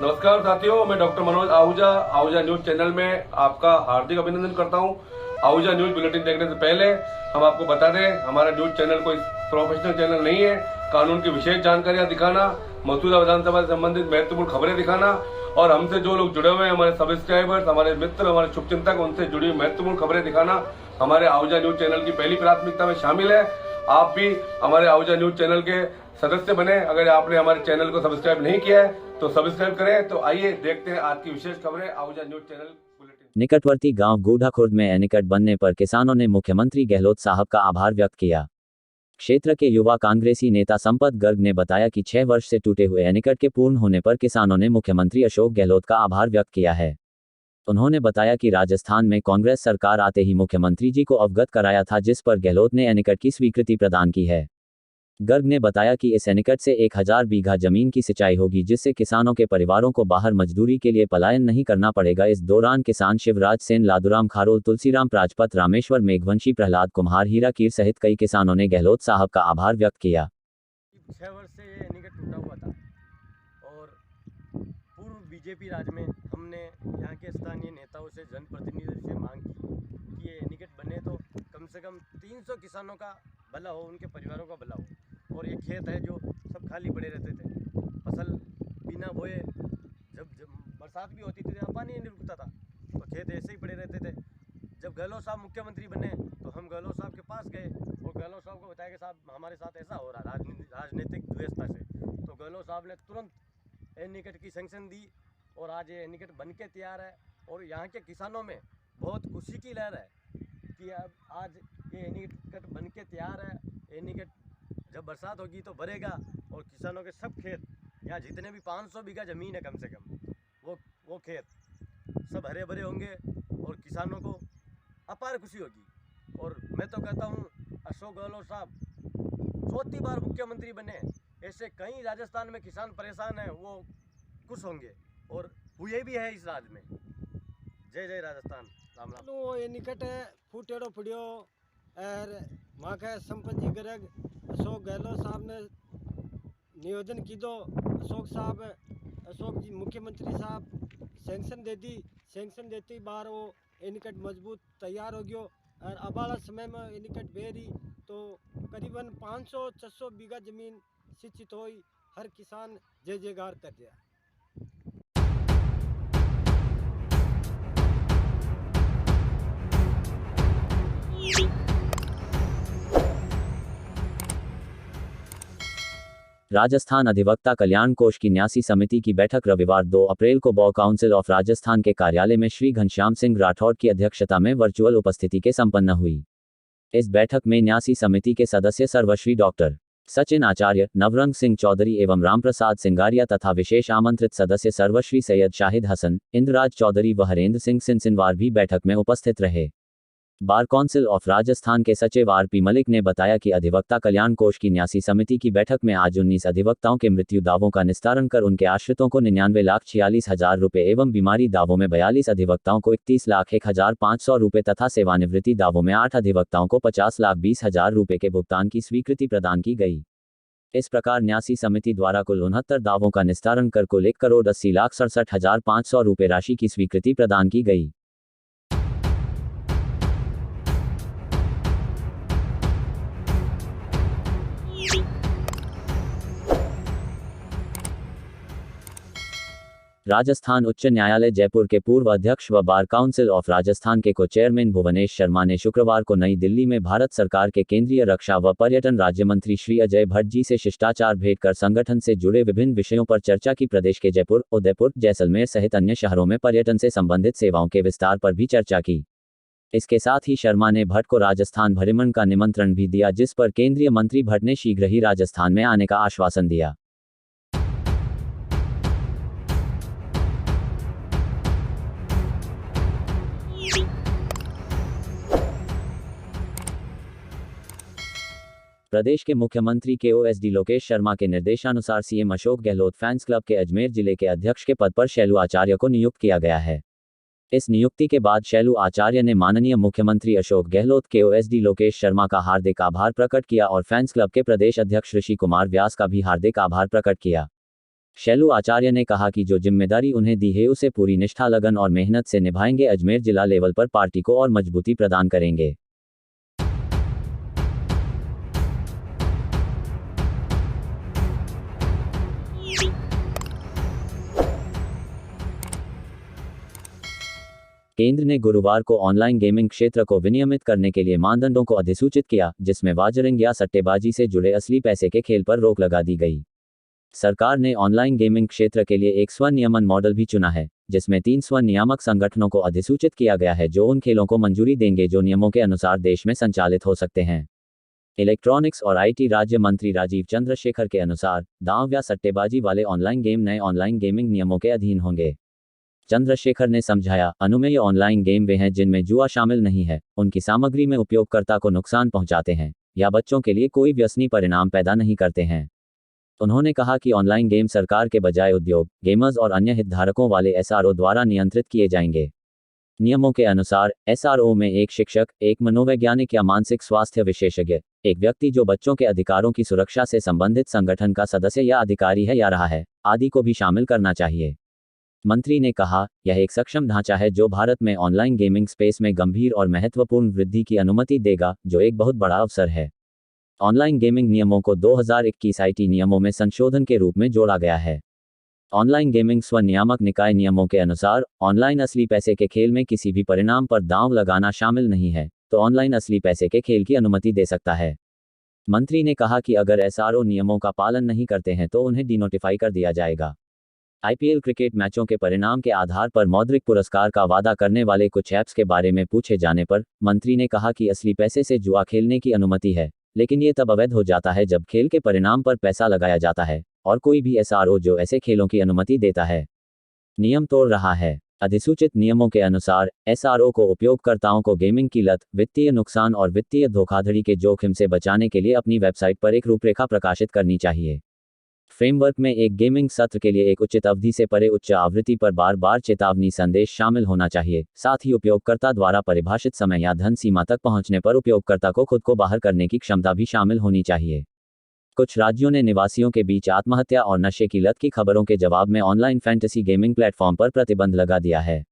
नमस्कार साथियों, मैं doctor Manoj Ahuja Ahuja news channel में आपका हार्दिक अभिनंदन करता हूं। आहूजा न्यूज बुलेटिन देखने से पहले हम आपको बता दें, हमारा न्यूज चैनल कोई प्रोफेशनल चैनल नहीं है। कानून की विशेष जानकारियां दिखाना, मौजूदा विधानसभा से संबंधित महत्वपूर्ण खबरें दिखाना और हमसे जो लोग जुड़े हुए हैं, हमारे सब्सक्राइबर्स, हमारे मित्र, हमारे शुभचिंतक, उनसे जुड़ी हुई महत्वपूर्ण खबरें दिखाना हमारे आहूजा न्यूज चैनल की पहली प्राथमिकता में शामिल है। आप भी हमारे आहूजा न्यूज चैनल के सदस्य बने। अगर आपने हमारे चैनल को सब्सक्राइब नहीं किया है तो सब्सक्राइब करें। तो आइए देखते हैं आज की विशेष खबरें आहूजा न्यूज चैनल बुलेटिन। निकटवर्ती गांव गोढ़ाखुर्द में एनीकट बनने पर किसानों ने मुख्यमंत्री गहलोत साहब का आभार व्यक्त किया। क्षेत्र के युवा कांग्रेसी नेता संपत गर्ग ने बताया कि 6 वर्ष से टूटे हुए एनीकट के पूर्ण होने पर किसानों ने मुख्यमंत्री अशोक गहलोत का आभार व्यक्त किया है। उन्होंने बताया कि राजस्थान में कांग्रेस सरकार आते ही मुख्यमंत्री जी को अवगत कराया था, जिस पर गहलोत ने एनीकट की स्वीकृति प्रदान की है। गर्ग ने बताया कि इस एनीकट से 1000 बीघा जमीन की सिंचाई होगी, जिससे किसानों के परिवारों को बाहर मजदूरी के लिए पलायन नहीं करना पड़ेगा। इस दौरान किसान शिवराज सेन, लादूराम खारोल, तुलसीराम प्राजपत, रामेश्वर मेघवंशी, प्रहलाद कुम्हार, हीरा कीर सहित कई किसानों ने गहलोत साहब का आभार व्यक्त किया। 6 वर्ष से ये एनीकट टूटा हुआ था और पूर्व बीजेपी राज में हमने यहाँ के स्थानीय नेताओं से, जनप्रतिनिधियों से मांग की कि ये एनीकट बने तो कम से कम 300 किसानों का भला हो, उनके परिवारों का भला हो। और ये खेत है जो सब खाली पड़े रहते थे, फसल बिना बोए, जब बरसात भी होती थी यहाँ पानी नहीं रुकता था, तो खेत ऐसे ही पड़े रहते थे। जब गहलोत साहब मुख्यमंत्री बने तो हम गहलोत साहब के पास गए और गहलोत साहब को बताया कि साहब हमारे साथ ऐसा हो रहा है राजनीतिक व्यवस्था से। तो गहलोत साहब ने तुरंत एनीकट की सैंक्शन दी और आज ये एनीकट बन के तैयार है। और यहाँ के किसानों में बहुत खुशी की लहर है कि अब आज ये एनीकट बन के तैयार है। एनीकट जब बरसात होगी तो भरेगा और किसानों के सब खेत, यहाँ जितने भी 500 बीघा ज़मीन है कम से कम, वो खेत सब हरे भरे होंगे और किसानों को अपार खुशी होगी। और मैं तो कहता हूँ अशोक गहलोत साहब 4थी बार मुख्यमंत्री बने, ऐसे कई राजस्थान में किसान परेशान हैं, वो खुश होंगे और हुए भी है इस राज्य में। जय जय राजस्थान। राम राम। वो ये निकट है फूटेड़ो पड़ियो और वहाँ का संपत जी गर्ग अशोक गहलोत साहब ने निवेदन की दो, अशोक जी मुख्यमंत्री साहब सैंक्शन दे दी। सैंक्शन देती बार वो एनीकट मजबूत तैयार हो गयो और अब वाला समय में एनीकट बेरी तो करीबन 500-600 बीघा जमीन सिंचित हुई। हर किसान जय जयकार कर दिया। राजस्थान अधिवक्ता कल्याण कोष की न्यासी समिति की बैठक रविवार 2 अप्रैल को बॉ काउंसिल ऑफ राजस्थान के कार्यालय में श्री घनश्याम सिंह राठौड़ की अध्यक्षता में वर्चुअल उपस्थिति के संपन्न हुई। इस बैठक में न्यासी समिति के सदस्य सर्वश्री डॉक्टर सचिन आचार्य, नवरंग सिंह चौधरी एवं रामप्रसाद सिंगारिया तथा विशेष आमंत्रित सदस्य सर्वश्री सैयद शाहिद हसन, इंद्रराज चौधरी व हरेंद्र सिंह सिनसिनवार भी बैठक में उपस्थित रहे। बार काउंसिल ऑफ राजस्थान के सचिव आर.पी. मलिक ने बताया कि अधिवक्ता कल्याण कोष की न्यासी समिति की बैठक में आज 19 अधिवक्ताओं के मृत्यु दावों का निस्तारण कर उनके आश्रितों को 99,46,000 रुपये एवं बीमारी दावों में 42 अधिवक्ताओं को 31,01,500 रुपये तथा सेवानिवृत्ति दावों में 8 अधिवक्ताओं को 50,20,000 रुपये के भुगतान की स्वीकृति प्रदान की गई। इस प्रकार न्यासी समिति द्वारा कुल 69 दावों का निस्तारण कर कुल 1,80,67,500 रुपये राशि की स्वीकृति प्रदान की गई। राजस्थान उच्च न्यायालय जयपुर के पूर्व अध्यक्ष व बार काउंसिल ऑफ राजस्थान के को चेयरमैन भुवनेश शर्मा ने शुक्रवार को नई दिल्ली में भारत सरकार के केंद्रीय रक्षा व पर्यटन राज्य मंत्री श्री अजय भट्ट जी से शिष्टाचार भेंट कर संगठन से जुड़े विभिन्न विषयों पर चर्चा की। प्रदेश के जयपुर, उदयपुर, जैसलमेर सहित अन्य शहरों में पर्यटन से संबंधित सेवाओं के विस्तार पर भी चर्चा की। इसके साथ ही शर्मा ने भट्ट को राजस्थान भ्रमण का निमंत्रण भी दिया, जिस पर केंद्रीय मंत्री भट्ट ने शीघ्र ही राजस्थान में आने का आश्वासन दिया। प्रदेश के मुख्यमंत्री KOSD लोकेश शर्मा के निर्देशानुसार CM Ashok Gehlot fans club के अजमेर जिले के अध्यक्ष के पद पर शैलू आचार्य को नियुक्त किया गया है। इस नियुक्ति के बाद शैलू आचार्य ने माननीय मुख्यमंत्री अशोक गहलोत, KOSD लोकेश शर्मा का हार्दिक आभार प्रकट किया और फैंस क्लब के प्रदेश अध्यक्ष ऋषि कुमार व्यास का भी हार्दिक आभार प्रकट किया। शैलू आचार्य ने कहा कि जो जिम्मेदारी उन्हें दी है उसे पूरी निष्ठा, लगन और मेहनत से निभाएंगे। अजमेर जिला लेवल पर पार्टी को और मजबूती प्रदान करेंगे। केंद्र ने गुरुवार को ऑनलाइन गेमिंग क्षेत्र को विनियमित करने के लिए मानदंडों को अधिसूचित किया, जिसमें वाजरिंग या सट्टेबाजी से जुड़े असली पैसे के खेल पर रोक लगा दी गई। सरकार ने ऑनलाइन गेमिंग क्षेत्र के लिए एक स्वनियमन मॉडल भी चुना है, जिसमें 3 स्वनियामक संगठनों को अधिसूचित किया गया है जो उन खेलों को मंजूरी देंगे जो नियमों के अनुसार देश में संचालित हो सकते हैं। इलेक्ट्रॉनिक्स और आईटी राज्य मंत्री राजीव चंद्रशेखर के अनुसार दांव या सट्टेबाजी वाले ऑनलाइन गेम नए ऑनलाइन गेमिंग नियमों के अधीन होंगे। चंद्रशेखर ने समझाया, अनुमेय ऑनलाइन गेम वे हैं जिनमें जुआ शामिल नहीं है, उनकी सामग्री में उपयोगकर्ता को नुकसान पहुंचाते हैं या बच्चों के लिए कोई व्यसनी परिणाम पैदा नहीं करते हैं। उन्होंने कहा कि ऑनलाइन गेम सरकार के बजाय उद्योग, गेमर्स और अन्य हितधारकों वाले एसआरओ द्वारा नियंत्रित किए जाएंगे। नियमों के अनुसार एसआरओ में एक शिक्षक, एक मनोवैज्ञानिक या मानसिक स्वास्थ्य विशेषज्ञ, एक व्यक्ति जो बच्चों के अधिकारों की सुरक्षा से संबंधित संगठन का सदस्य या अधिकारी है या रहा है, आदि को भी शामिल करना चाहिए। मंत्री ने कहा, यह एक सक्षम ढांचा है जो भारत में ऑनलाइन गेमिंग स्पेस में गंभीर और महत्वपूर्ण वृद्धि की अनुमति देगा, जो एक बहुत बड़ा अवसर है। ऑनलाइन गेमिंग नियमों को 2021 आईटी नियमों में संशोधन के रूप में जोड़ा गया है। ऑनलाइन गेमिंग स्वनियामक निकाय नियमों के अनुसार ऑनलाइन असली पैसे के खेल में किसी भी परिणाम पर दांव लगाना शामिल नहीं है, तो ऑनलाइन असली पैसे के खेल की अनुमति दे सकता है। मंत्री ने कहा कि अगर एसआरओ नियमों का पालन नहीं करते हैं तो उन्हें डिनोटिफाई कर दिया जाएगा। आईपीएल क्रिकेट मैचों के परिणाम के आधार पर मौद्रिक पुरस्कार का वादा करने वाले कुछ ऐप्स के बारे में पूछे जाने पर मंत्री ने कहा कि असली पैसे से जुआ खेलने की अनुमति है, लेकिन ये तब अवैध हो जाता है जब खेल के परिणाम पर पैसा लगाया जाता है और कोई भी एसआरओ जो ऐसे खेलों की अनुमति देता है नियम तोड़ रहा है। अधिसूचित नियमों के अनुसार एसआरओ को उपयोगकर्ताओं को गेमिंग की लत, वित्तीय नुकसान और वित्तीय धोखाधड़ी के जोखिम से बचाने के लिए अपनी वेबसाइट पर एक रूपरेखा प्रकाशित करनी चाहिए। फ्रेमवर्क में एक गेमिंग सत्र के लिए एक उचित अवधि से परे उच्च आवृत्ति पर बार बार चेतावनी संदेश शामिल होना चाहिए। साथ ही उपयोगकर्ता द्वारा परिभाषित समय या धन सीमा तक पहुंचने पर उपयोगकर्ता को खुद को बाहर करने की क्षमता भी शामिल होनी चाहिए। कुछ राज्यों ने निवासियों के बीच आत्महत्या और नशे की लत की खबरों के जवाब में ऑनलाइन फैंटेसी गेमिंग प्लेटफॉर्म पर प्रतिबंध लगा दिया है।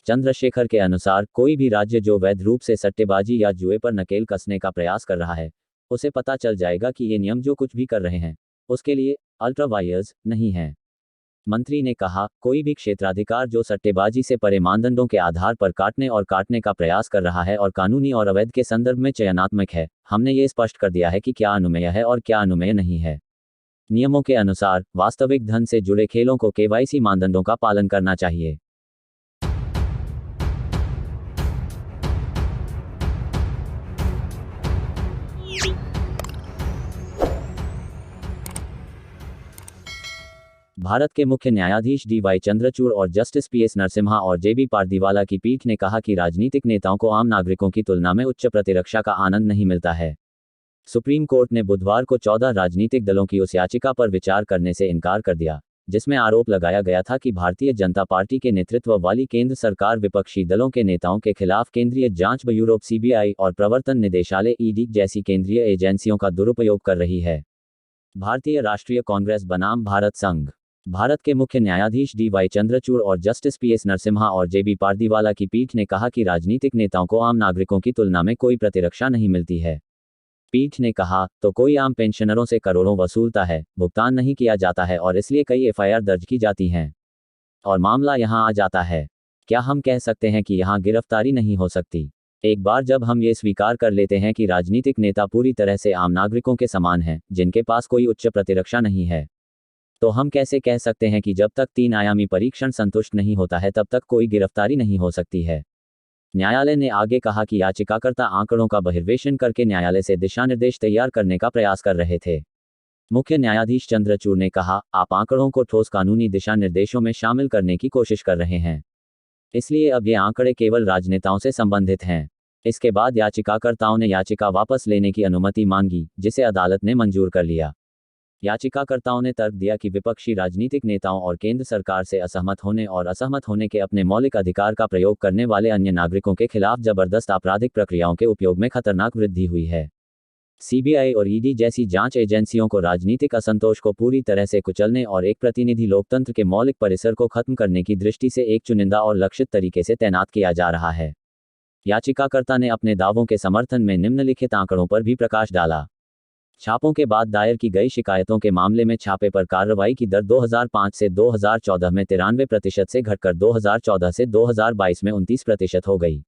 चंद्रशेखर के अनुसार कोई भी राज्य जो वैध रूप से सट्टेबाजी या जुए पर नकेल कसने का प्रयास कर रहा है, उसे पता चल जाएगा कि ये नियम जो कुछ भी कर रहे हैं उसके लिए अल्ट्रा वायर्स नहीं है। मंत्री ने कहा, कोई भी क्षेत्राधिकार जो सट्टेबाजी से परे मानदंडों के आधार पर काटने का प्रयास कर रहा है और कानूनी और अवैध के संदर्भ में चयनात्मक है, हमने ये स्पष्ट कर दिया है कि क्या अनुमेय है और क्या अनुमेय नहीं है। नियमों के अनुसार वास्तविक धन से जुड़े खेलों को केवाईसी मानदंडों का पालन करना चाहिए। भारत के मुख्य न्यायाधीश डी.वाई. चंद्रचूड़ और जस्टिस पी.एस. नरसिम्हा और जे.बी. पारदीवाला की पीठ ने कहा कि राजनीतिक नेताओं को आम नागरिकों की तुलना में उच्च प्रतिरक्षा का आनंद नहीं मिलता है। सुप्रीम कोर्ट ने बुधवार को 14 राजनीतिक दलों की उस याचिका पर विचार करने से इनकार कर दिया, जिसमें आरोप लगाया गया था कि भारतीय जनता पार्टी के नेतृत्व वाली केंद्र सरकार विपक्षी दलों के नेताओं के खिलाफ केंद्रीय जांच ब्यूरो सीबीआई और प्रवर्तन निदेशालय ईडी जैसी केंद्रीय एजेंसियों का दुरुपयोग कर रही है। भारतीय राष्ट्रीय कांग्रेस बनाम भारत संघ। भारत के मुख्य न्यायाधीश डी.वाई. चंद्रचूड़ और जस्टिस पी.एस. नरसिम्हा और जे.बी. पारदीवाला की पीठ ने कहा कि राजनीतिक नेताओं को आम नागरिकों की तुलना में कोई प्रतिरक्षा नहीं मिलती है। पीठ ने कहा, तो कोई आम पेंशनरों से करोड़ों वसूलता है, भुगतान नहीं किया जाता है और इसलिए कई एफआईआर दर्ज की जाती हैं और मामला यहां आ जाता है। क्या हम कह सकते हैं कि यहां गिरफ्तारी नहीं हो सकती? एक बार जब हम ये स्वीकार कर लेते हैं कि राजनीतिक नेता पूरी तरह से आम नागरिकों के समान हैं, जिनके पास कोई उच्च प्रतिरक्षा नहीं है, तो हम कैसे कह सकते हैं कि जब तक 3 आयामी परीक्षण संतुष्ट नहीं होता है तब तक कोई गिरफ्तारी नहीं हो सकती है। न्यायालय ने आगे कहा कि याचिकाकर्ता आंकड़ों का बहिर्वेशन करके न्यायालय से दिशानिर्देश तैयार करने का प्रयास कर रहे थे। मुख्य न्यायाधीश चंद्रचूड़ ने कहा, आप आंकड़ों को ठोस कानूनी दिशा निर्देशों में शामिल करने की कोशिश कर रहे हैं, इसलिए अब ये आंकड़े केवल राजनेताओं से संबंधित हैं। इसके बाद याचिकाकर्ताओं ने याचिका वापस लेने की अनुमति मांगी, जिसे अदालत ने मंजूर कर लिया। याचिकाकर्ताओं ने तर्क दिया कि विपक्षी राजनीतिक नेताओं और केंद्र सरकार से असहमत होने और असहमत होने के अपने मौलिक अधिकार का प्रयोग करने वाले अन्य नागरिकों के खिलाफ जबरदस्त आपराधिक प्रक्रियाओं के उपयोग में खतरनाक वृद्धि हुई है। सीबीआई और ईडी जैसी जांच एजेंसियों को राजनीतिक असंतोष को पूरी तरह से कुचलने और एक प्रतिनिधि लोकतंत्र के मौलिक परिसर को खत्म करने की दृष्टि से एक चुनिंदा और लक्षित तरीके से तैनात किया जा रहा है। याचिकाकर्ता ने अपने दावों के समर्थन में निम्नलिखित आंकड़ों पर भी प्रकाश डाला। छापों के बाद दायर की गई शिकायतों के मामले में छापे पर कार्रवाई की दर 2005 से 2014 में 93% से घटकर 2014 से 2022 में 29% हो गई।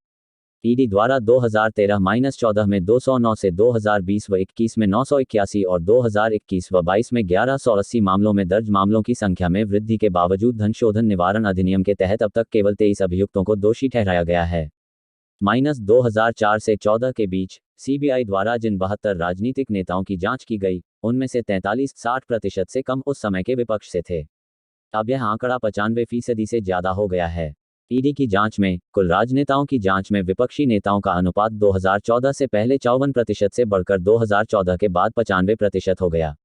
ईडी द्वारा 2013-14 में 209 से 2020 व 21 में 981 और 2021 व 22 में 1180 मामलों में दर्ज मामलों की संख्या में वृद्धि के बावजूद धन शोधन निवारण अधिनियम के तहत अब तक केवल 23 अभियुक्तों को दोषी ठहराया गया है। 2004 से 14 के बीच सीबीआई द्वारा जिन 72 राजनीतिक नेताओं की जांच की गई, उनमें से 43-60% से कम उस समय के विपक्ष से थे। अब यह आंकड़ा 95% से ज्यादा हो गया है। ईडी की जांच में कुल राजनेताओं की जांच में विपक्षी नेताओं का अनुपात 2014 से पहले 54% से बढ़कर 2014 के बाद 95% हो गया।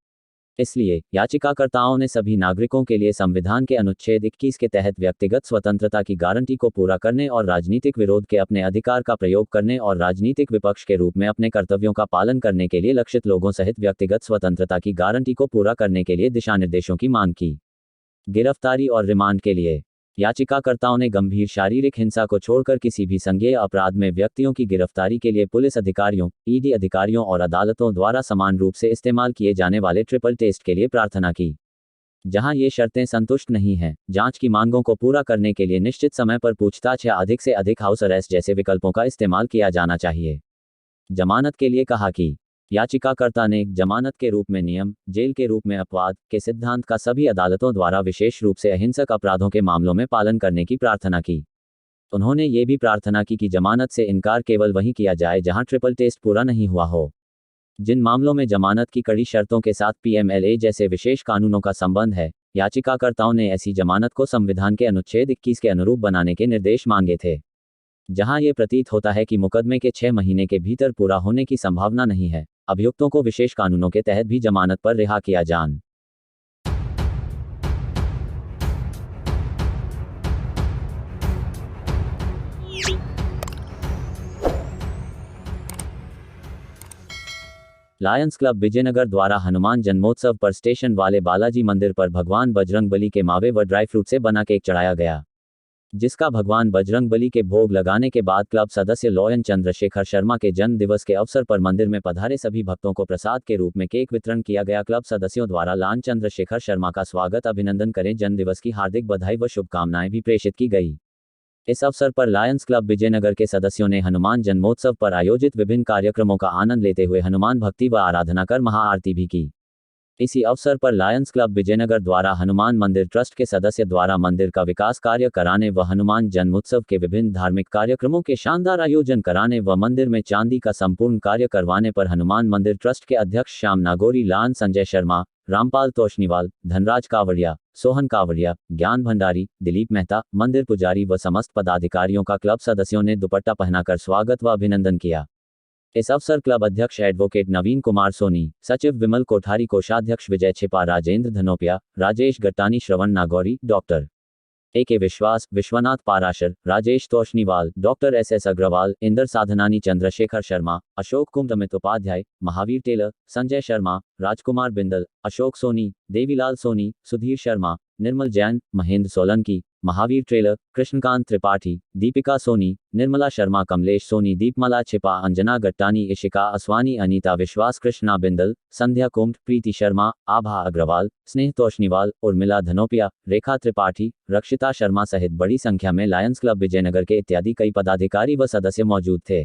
इसलिए याचिकाकर्ताओं ने सभी नागरिकों के लिए संविधान के अनुच्छेद 21 के तहत व्यक्तिगत स्वतंत्रता की गारंटी को पूरा करने और राजनीतिक विरोध के अपने अधिकार का प्रयोग करने और राजनीतिक विपक्ष के रूप में अपने कर्तव्यों का पालन करने के लिए लक्षित लोगों सहित व्यक्तिगत स्वतंत्रता की गारंटी को पूरा करने के लिए दिशानिर्देशों की मांग की। गिरफ्तारी और रिमांड के लिए याचिकाकर्ताओं ने गंभीर शारीरिक हिंसा को छोड़कर किसी भी संज्ञेय अपराध में व्यक्तियों की गिरफ्तारी के लिए पुलिस अधिकारियों, ईडी अधिकारियों और अदालतों द्वारा समान रूप से इस्तेमाल किए जाने वाले ट्रिपल टेस्ट के लिए प्रार्थना की। जहां ये शर्तें संतुष्ट नहीं हैं, जांच की मांगों को पूरा करने के लिए निश्चित समय पर पूछताछ या अधिक से अधिक हाउस अरेस्ट जैसे विकल्पों का इस्तेमाल किया जाना चाहिए। जमानत के लिए कहा कि याचिकाकर्ता ने जमानत के रूप में नियम, जेल के रूप में अपवाद के सिद्धांत का सभी अदालतों द्वारा विशेष रूप से अहिंसक अपराधों के मामलों में पालन करने की प्रार्थना की। उन्होंने ये भी प्रार्थना की कि जमानत से इनकार केवल वहीं किया जाए जहां ट्रिपल टेस्ट पूरा नहीं हुआ हो। जिन मामलों में जमानत की कड़ी शर्तों के साथ पीएमएलए जैसे विशेष कानूनों का संबंध है, याचिकाकर्ताओं ने ऐसी जमानत को संविधान के अनुच्छेद 21 के अनुरूप बनाने के निर्देश मांगे थे। जहां ये प्रतीत होता है कि मुकदमे के 6 महीने के भीतर पूरा होने की संभावना नहीं है, अभियुक्तों को विशेष कानूनों के तहत भी जमानत पर रिहा किया जान। लायंस क्लब विजयनगर द्वारा हनुमान जन्मोत्सव पर स्टेशन वाले बालाजी मंदिर पर भगवान बजरंगबली के मावे व ड्राई फ्रूट से बना केक चढ़ाया गया, जिसका भगवान बजरंगबली के भोग लगाने के बाद क्लब सदस्य लॉयन चंद्रशेखर शर्मा के जन्म दिवस के अवसर पर मंदिर में पधारे सभी भक्तों को प्रसाद के रूप में केक वितरण किया गया। क्लब सदस्यों द्वारा लॉयन चंद्रशेखर शर्मा का स्वागत, अभिनंदन करें, जन्म दिवस की हार्दिक बधाई व शुभकामनाएं भी प्रेषित की गई। इस अवसर पर लायंस क्लब विजयनगर के सदस्यों ने हनुमान जन्मोत्सव पर आयोजित विभिन्न कार्यक्रमों का आनंद लेते हुए हनुमान भक्ति व आराधना कर महाआरती भी की। इसी अवसर पर लायंस क्लब विजयनगर द्वारा हनुमान मंदिर ट्रस्ट के सदस्य द्वारा मंदिर का विकास कार्य कराने व हनुमान जन्मोत्सव के विभिन्न धार्मिक कार्यक्रमों के शानदार आयोजन कराने व मंदिर में चांदी का संपूर्ण कार्य करवाने पर हनुमान मंदिर ट्रस्ट के अध्यक्ष श्याम नागौरी, लान संजय शर्मा, रामपाल तोशनीवाल, धनराज कावड़िया, सोहन कावड़िया, ज्ञान भंडारी, दिलीप मेहता, मंदिर पुजारी व समस्त पदाधिकारियों का क्लब सदस्यों ने दुपट्टा पहनाकर स्वागत व अभिनंदन किया। इस अवसर क्लब अध्यक्ष एडवोकेट नवीन कुमार सोनी, सचिव विमल कोठारी, कोषाध्यक्ष Vijay Chhipa, Rajendra Dhanopia, Rajesh Gattani, Shravan Nagauri, doctor A K. Vishwas, Vishwanath Parashar, Rajesh Toshniwal, doctor S S. Agarwal, Inder Sadhnani, Chandrashekhar Sharma, Ashok Kumar, Amit Upadhyay, Mahavir Tailor, Sanjay Sharma, Rajkumar Bindal, Ashok Soni, Devilal Soni, Sudhir Sharma, Nirmal Jain, Mahendra Solanki, Mahavir Tailor, Krishnakant Tripathi, Deepika Soni, Nirmala Sharma, Kamlesh Soni, Deepmala Chhipa, Anjana Gattani, Ishika Aswani, Anita विश्वास, कृष्णा बिंदल, संध्या कुंभ, प्रीति शर्मा, आभा अग्रवाल, स्नेह तोशनीवाल, उर्मिला धनोपिया, रेखा त्रिपाठी, रक्षिता शर्मा सहित बड़ी संख्या में लायंस क्लब विजयनगर के इत्यादि कई पदाधिकारी व सदस्य मौजूद थे।